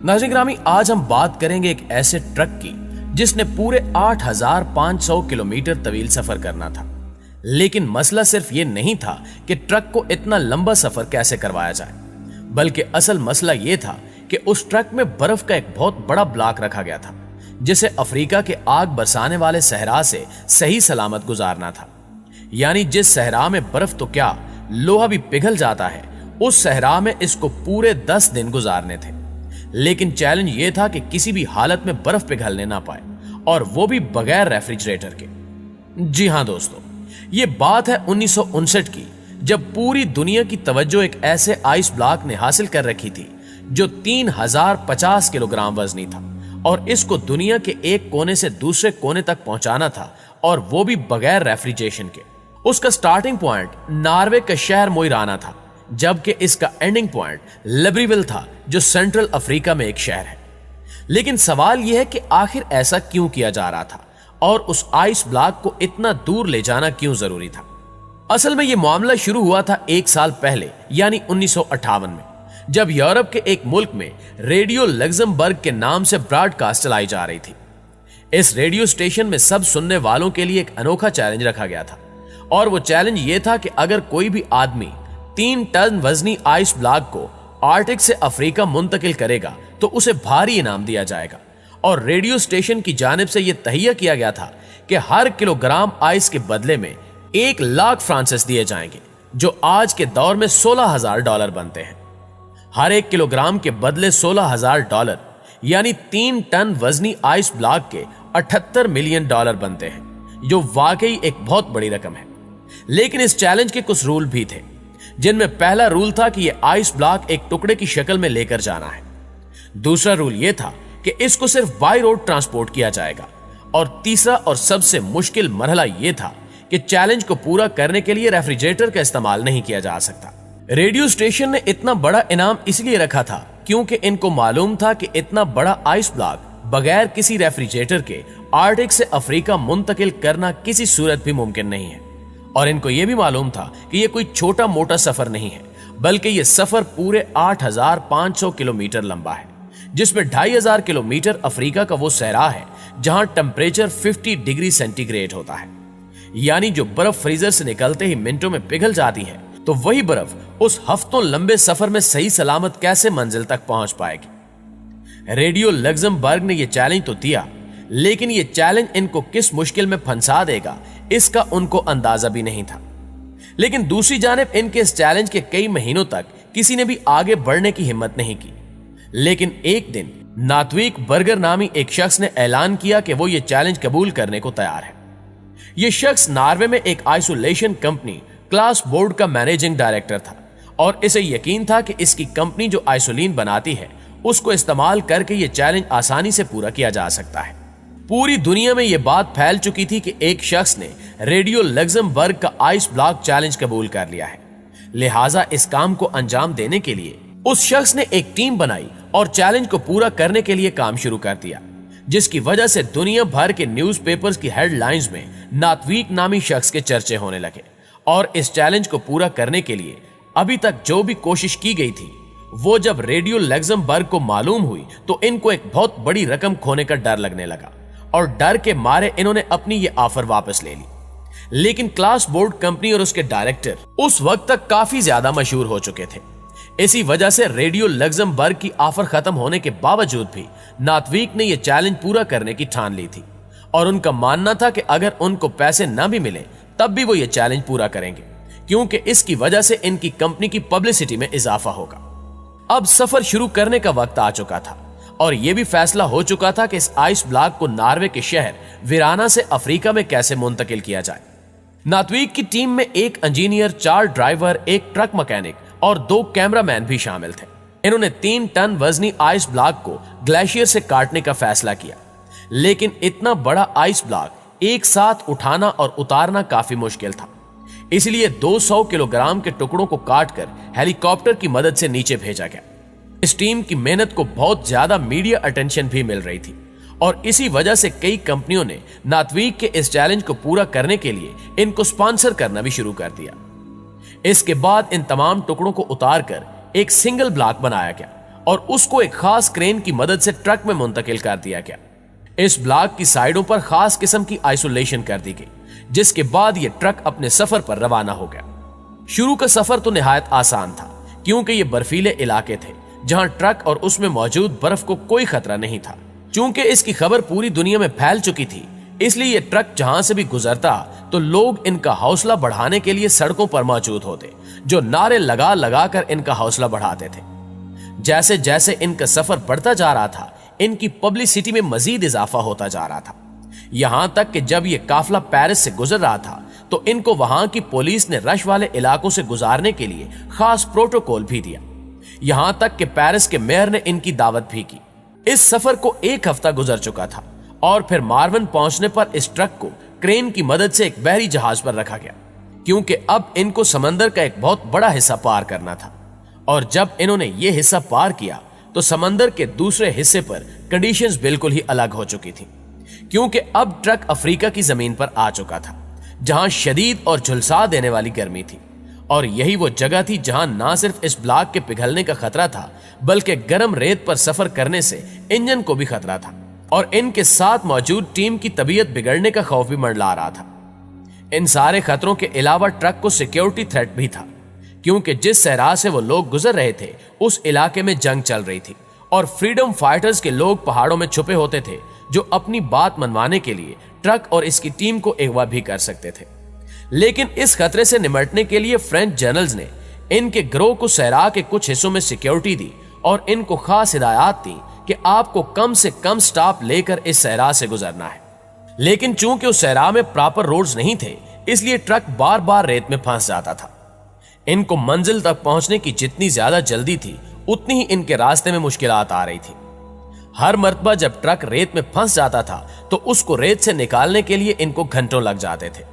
नाज़रीन ग्रामी, आज हम बात करेंगे एक ऐसे ट्रक की जिसने पूरे 8,500 किलोमीटर तवील सफर करना था। लेकिन मसला सिर्फ ये नहीं था कि ट्रक को इतना लंबा सफर कैसे करवाया जाए, बल्कि असल मसला ये था कि उस ट्रक में बर्फ का एक बहुत बड़ा ब्लॉक रखा गया था जिसे अफ्रीका के आग बरसाने वाले सहरा से सही सलामत गुजारना था। यानी जिस सहरा में बर्फ तो क्या, लोहा भी पिघल जाता है, उस सहरा में इसको पूरे 10 दिन गुजारने थे। लेकिन चैलेंज ये था कि किसी भी हालत में बर्फ पिघलने ना पाए, और वो भी बगैर रेफ्रिजरेटर के। जी हां दोस्तों, ये बात है 1959 की, जब पूरी दुनिया की तवज्जो एक ऐसे आइस ब्लॉक ने हासिल कर रखी थी जो 3050 किलोग्राम वजनी था, और इसको दुनिया के एक कोने से दूसरे कोने तक पहुंचाना था, और वो भी बगैर रेफ्रिजरेशन के। उसका स्टार्टिंग पॉइंट नॉर्वे का शहर मोइराना था, जबकि इसका एंडिंग पॉइंट लिब्रिविल था, जो सेंट्रल अफ्रीका में एक शहर है। लेकिन सवाल यह है कि आखिर ऐसा क्यों किया जा रहा था, और उस आइस ब्लॉक को इतना दूर ले जाना क्यों जरूरी था। असल में यह मामला शुरू हुआ था 1 साल पहले, यानी 1958 में, जब यूरोप के एक मुल्क में रेडियो लग्जमबर्ग के नाम से ब्रॉडकास्ट चलाई जा रही थी। इस रेडियो स्टेशन में सब सुनने वालों के लिए एक अनोखा चैलेंज रखा गया था, और वो चैलेंज ये था कि अगर कोई भी आदमी 3 टन वजनी आइस ब्लॉक को आर्कटिक से अफ्रीका मुंतकिल करेगा तो उसे भारी इनाम दिया जाएगा। और रेडियो स्टेशन की जानिब से यह तहिया किया गया था कि हर किलोग्राम आइस के बदले में 1 लाख फ्रांसिस दिए जाएंगे, जो आज के दौर में $16,000 बनते हैं। हर 1 किलोग्राम के बदले $16,000, यानी 3 टन वजनी आइस ब्लॉक के $78 मिलियन बनते हैं, जो वाकई एक बहुत बड़ी रकम है। लेकिन इस चैलेंज के कुछ रूल भी थे, जिनमें पहला रूल था कि यह आइस ब्लॉक एक टुकड़े की शक्ल में लेकर जाना है। दूसरा रूल यह था कि इसको सिर्फ बाय रोड ट्रांसपोर्ट किया जाएगा। और तीसरा और सबसे मुश्किल मरहला यह था कि चैलेंज को पूरा करने के लिए रेफ्रिजरेटर का इस्तेमाल नहीं किया जा सकता। रेडियो स्टेशन ने इतना बड़ा इनाम इसलिए रखा था क्योंकि इनको मालूम था कि इतना बड़ा आइस ब्लॉक बगैर किसी रेफ्रिजरेटर के आर्कटिक से अफ्रीका मुंतकिल करना किसी सूरत भी मुमकिन नहीं है। और इनको यह भी मालूम था कि यह कोई छोटा मोटा सफर नहीं है, बल्कि यह सफर पूरे 8,500 किलोमीटर लंबा है, जिसमें 2,500 किलोमीटर अफ्रीका का वो सहरा है जहां टेम्परेचर 50 डिग्री सेंटीग्रेड होता है। यानी जो बर्फ फ्रीजर से निकलते ही मिनटों में पिघल जाती है, तो वही बर्फ उस हफ्तों लंबे सफर में सही सलामत कैसे मंजिल तक पहुंच पाएगी। रेडियो लग्जमबर्ग ने यह चैलेंज तो दिया, लेकिन यह चैलेंज इनको किस मुश्किल में फंसा देगा, इसका उनको अंदाजा भी नहीं था। लेकिन दूसरी जानिब इनके इस चैलेंज के कई महीनों तक किसी ने भी आगे बढ़ने की हिम्मत नहीं की। लेकिन एक दिन नात्विक बर्गर नामी एक शख्स ने ऐलान किया कि वो ये चैलेंज कबूल करने को तैयार है। यह शख्स नॉर्वे में एक आइसोलेशन कंपनी क्लास बोर्ड का मैनेजिंग डायरेक्टर था, और इसे यकीन था कि इसकी कंपनी जो आइसोलीन बनाती है उसको इस्तेमाल करके यह चैलेंज आसानी से पूरा किया जा सकता है। पूरी दुनिया में यह बात फैल चुकी थी कि एक शख्स ने रेडियो लग्जमबर्ग का आइस ब्लॉक चैलेंज कबूल कर लिया है। लिहाजा इस काम को अंजाम देने के लिए उस शख्स ने एक टीम बनाई और चैलेंज को पूरा करने के लिए काम शुरू कर दिया, जिसकी वजह से दुनिया भर के न्यूज़पेपर्स की हेडलाइंस में नात्विक नामी शख्स के चर्चे होने लगे। और इस चैलेंज को पूरा करने के लिए अभी तक जो भी कोशिश की गई थी, वो जब रेडियो लग्जमबर्ग को मालूम हुई तो इनको एक बहुत बड़ी रकम खोने का डर लगने लगा, और डर के मारे इन्होंने अपनी ये ऑफर वापस ले ली। लेकिन क्लास बोर्ड कंपनी और उसके डायरेक्टर उस वक्त तक काफी ज्यादा मशहूर हो चुके थे। इसी वजह से रेडियो लग्जमबर्ग की ऑफर खत्म होने के बावजूद भी नात्विक ने यह चैलेंज पूरा करने की ठान ली थी, और उनका मानना था कि अगर उनको पैसे न भी मिले तब भी वो ये चैलेंज पूरा करेंगे, क्योंकि इसकी वजह से इनकी कंपनी की पब्लिसिटी में इजाफा होगा। अब सफर शुरू करने का वक्त आ चुका था, और यह भी फैसला हो चुका था कि इस आइस ब्लॉक को नॉर्वे के शहर विराना से अफ्रीका में कैसे मुंतकिल किया जाए। नात्विक की टीम में एक इंजीनियर, 4 ड्राइवर, एक ट्रक मैकेनिक और 2 कैमरामैन भी शामिल थे। इन्होंने 3 टन वजनी आइस ब्लॉक को ग्लेशियर से काटने का फैसला किया। लेकिन इतना बड़ा आइस ब्लॉक एक साथ उठाना और उतारना काफी मुश्किल था, इसलिए 200 किलोग्राम के टुकड़ों को काटकर हेलीकॉप्टर की मदद से नीचे भेजा गया। इस टीम की मेहनत को बहुत ज्यादा मीडिया अटेंशन भी मिल रही थी, और इसी वजह से कई कंपनियों ने नात्विक के इस चैलेंज को पूरा करने के लिए इनको स्पॉन्सर करना भी शुरू कर दिया। इसके बाद इन तमाम टुकड़ों को उतारकर एक सिंगल ब्लॉक बनाया गया, और उसको एक खास क्रेन की मदद से ट्रक में मुंतकिल कर दिया गया। इस ब्लॉक की साइडों पर खास किस्म की आइसोलेशन कर दी गई, जिसके बाद यह ट्रक अपने सफर पर रवाना हो गया। शुरू का सफर तो निहायत आसान था, क्योंकि ये बर्फीले इलाके थे जहां ट्रक और उसमें मौजूद बर्फ को कोई खतरा नहीं था। चूंकि इसकी खबर पूरी दुनिया में फैल चुकी थी, इसलिए ये ट्रक जहां से भी गुजरता तो लोग इनका हौसला बढ़ाने के लिए सड़कों पर मौजूद होते, जो नारे लगा लगा कर इनका हौसला बढ़ाते थे। जैसे जैसे इनका सफर बढ़ता जा रहा था, इनकी पब्लिसिटी में मजीद इजाफा होता जा रहा था। यहां तक कि जब यह काफिला पेरिस से गुजर रहा था तो इनको वहां की पुलिस ने रश वाले इलाकों से गुजारने के लिए खास प्रोटोकॉल भी दिया। यहां तक कि पेरिस के मेयर ने इनकी दावत भी की। इस सफर को 1 हफ्ता गुजर चुका था और फिर मार्वन पहुंचने पर इस ट्रक को क्रेन की मदद से एक बहरी जहाज पर रखा गया, क्योंकि अब इनको समंदर का एक बहुत बड़ा हिस्सा पार करना था। और जब इन्होंने ये हिस्सा पार किया तो समंदर के दूसरे हिस्से पर कंडीशंस बिल्कुल ही अलग हो चुकी थी, क्योंकि अब ट्रक अफ्रीका की जमीन पर आ चुका था, जहां शदीद और झुलसा देने वाली गर्मी थी। और यही वो जगह थी जहां ना सिर्फ इस ब्लॉक के पिघलने का खतरा था, बल्कि गर्म रेत पर सफर करने से इंजन को भी खतरा था, और इनके साथ मौजूद टीम की तबीयत बिगड़ने का खौफ भी मंडला रहा था। इन सारे खतरों के अलावा ट्रक को सिक्योरिटी थ्रेट भी था, क्योंकि जिस सहरा से वो लोग गुजर रहे थे उस इलाके में जंग चल रही थी और फ्रीडम फाइटर्स के लोग पहाड़ों में छुपे होते थे, जो अपनी बात मनवाने के लिए ट्रक और इसकी टीम को अगवा भी कर सकते थे। लेकिन इस खतरे से निपटने के लिए फ्रेंच जनरल्स ने इनके गिरोह को सहरा के कुछ हिस्सों में सिक्योरिटी दी और इनको खास हिदायत दी कि आपको कम से कम स्टाफ लेकर इस सहरा से गुजरना है। लेकिन चूंकि उस सहरा में प्रॉपर रोड्स नहीं थे, इसलिए ट्रक बार बार रेत में फंस जाता था। इनको मंजिल तक पहुंचने की जितनी ज्यादा जल्दी थी, उतनी ही इनके रास्ते में मुश्किलात आ रही थी। हर मर्तबा जब ट्रक रेत में फंस जाता था तो उसको रेत से निकालने के लिए इनको घंटों लग जाते थे।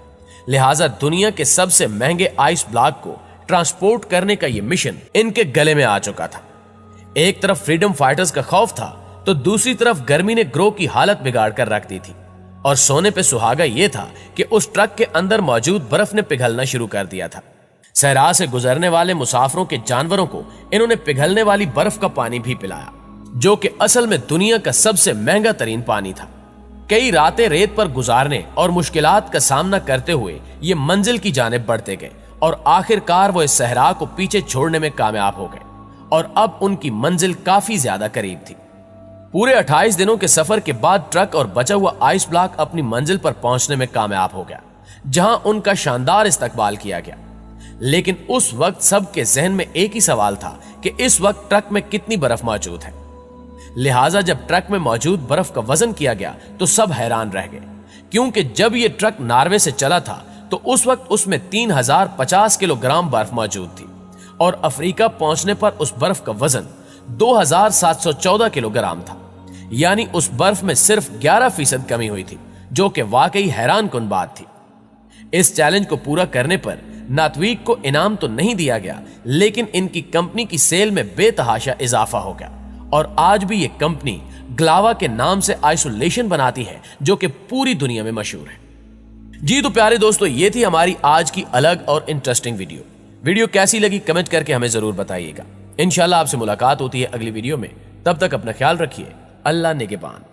लिहाजा दुनिया के सबसे महंगे आइस ब्लॉक को ट्रांसपोर्ट करने का यह मिशन इनके गले में आ चुका था। एक तरफ फ्रीडम फाइटर्स का खौफ था तो दूसरी तरफ गर्मी ने ग्रोह की हालत बिगाड़ कर रख दी थी। और सोने पे सुहागा यह था कि उस ट्रक के अंदर मौजूद बर्फ ने पिघलना शुरू कर दिया था। सहरा से गुजरने वाले मुसाफिरों के जानवरों को इन्होंने पिघलने वाली बर्फ का पानी भी पिलाया, जो कि असल में दुनिया का सबसे महंगा तरीन पानी था। कई रातें रेत पर गुजारने और मुश्किलात का सामना करते हुए ये मंजिल की जानिब बढ़ते गए और आखिरकार वो इस सहरा को पीछे छोड़ने में कामयाब हो गए और अब उनकी मंजिल काफी ज्यादा करीब थी। पूरे 28 दिनों के सफर के बाद ट्रक और बचा हुआ आइस ब्लॉक अपनी मंजिल पर पहुंचने में कामयाब हो गया, जहां उनका शानदार इस्तकबाल किया गया। लेकिन उस वक्त सबके जहन में एक ही सवाल था कि इस वक्त ट्रक में कितनी बर्फ मौजूद है। लिहाजा जब ट्रक में मौजूद बर्फ का वजन किया गया तो सब हैरान रह गए, क्योंकि जब यह ट्रक नॉर्वे से चला था तो उस वक्त उसमें 3050 किलोग्राम बर्फ मौजूद थी और अफ्रीका पहुंचने पर उस बर्फ का वजन 2714 किलोग्राम था। यानी उस बर्फ में सिर्फ 11% कमी हुई थी, जो कि वाकई हैरान कुन बात थी। इस चैलेंज को पूरा करने पर नातवीक को इनाम तो नहीं दिया गया, लेकिन इनकी कंपनी की सेल में बेतहाशा इजाफा हो गया और आज भी ये कंपनी ग्लावा के नाम से आइसोलेशन बनाती है, जो कि पूरी दुनिया में मशहूर है। जी तो प्यारे दोस्तों, ये थी हमारी आज की अलग और इंटरेस्टिंग वीडियो कैसी लगी कमेंट करके हमें जरूर बताइएगा। इंशाल्लाह आपसे मुलाकात होती है अगली वीडियो में। तब तक अपना ख्याल रखिए। अल्लाह निगहबान।